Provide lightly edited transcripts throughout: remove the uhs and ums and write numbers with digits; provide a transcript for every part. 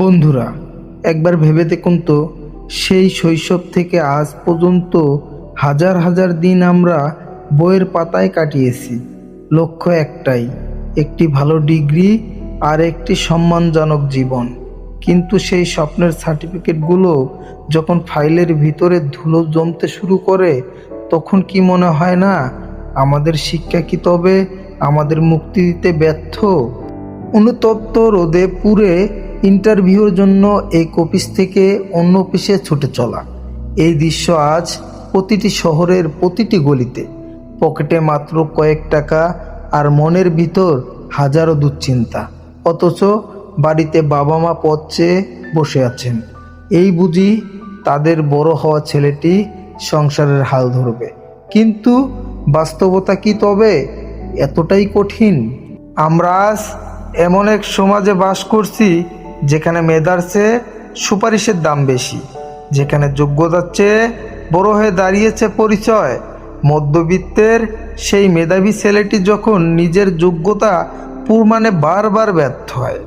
বন্ধুরা, একবার ভেবে দেখুন তো, সেই শৈশব থেকে আজ পর্যন্ত হাজার হাজার দিন আমরা বইয়ের পাতায় কাটিয়েছি। লক্ষ্য একটাই, একটি ভালো ডিগ্রি আর একটি সম্মানজনক জীবন। কিন্তু সেই স্বপ্নের সার্টিফিকেটগুলো যখন ফাইলের ভিতরে ধুলো জমতে শুরু করে, তখন কি মনে হয় না আমাদের শিক্ষা কি তবে আমাদের মুক্তি দিতে ব্যর্থ? অনুতপ্ত রোদে পুড়ে ইন্টারভিউর জন্য এক অফিস থেকে অন্য অফিসে ছুটে চলা, এই দৃশ্য আজ প্রতিটি শহরের প্রতিটি গলিতে। পকেটে মাত্র কয়েক টাকা আর মনের ভিতর হাজারো দুশ্চিন্তা। অথচ বাড়িতে বাবা মা পথ চেয়ে বসে আছেন, এই বুঝি তাদের বড় হওয়া ছেলেটি সংসারের হাল ধরবে। কিন্তু বাস্তবতা কি তবে এতটাই কঠিন? আমরা আজ এমন এক সমাজে বাস করছি যেখানে মেধার চেয়ে সুপারিশের দাম বেশি, যেখানে যোগ্যতার চেয়ে বড় হয়ে দাঁড়িয়েছে পরিচয়। মধ্যবিত্তের সেই মেধাবী ছেলেটি যখন নিজের যোগ্যতা প্রমাণে বারবার ব্যর্থ হয়,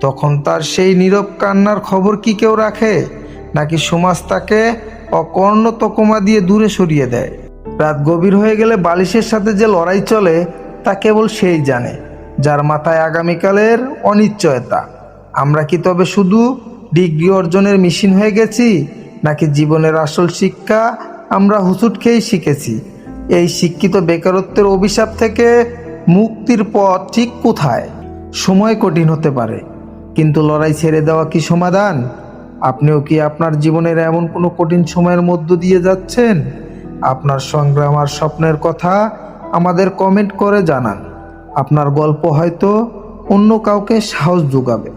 তখন তার সেই নীরব কান্নার খবর কি কেউ রাখে? নাকি সমাজ তাকে অকর্ণ তকমা দিয়ে দূরে সরিয়ে দেয়? রাত গভীর হয়ে গেলে বালিশের সাথে যে লড়াই চলে, তা কেবল সেই জানে, যার মাথায় আগামীকালের অনিশ্চয়তা। আমরা কি তবে শুধু ডিগ্রি অর্জনের মেশিন হয়ে গেছি, নাকি জীবনের আসল শিক্ষা আমরা হুঁচট খেয়েই শিখেছি? এই শিক্ষিত বেকারত্বের অভিশাপ থেকে মুক্তির পথ ঠিক কোথায়? সময় কঠিন হতে পারে, কিন্তু লড়াই ছেড়ে দেওয়া কি সমাধান? আপনিও কি আপনার জীবনের এমন কোনো কঠিন সময়ের মধ্য দিয়ে যাচ্ছেন? আপনার সংগ্রাম আর স্বপ্নের কথা আমাদের কমেন্ট করে জানান। আপনার গল্প হয়তো অন্য কাউকে সাহস যোগাবে।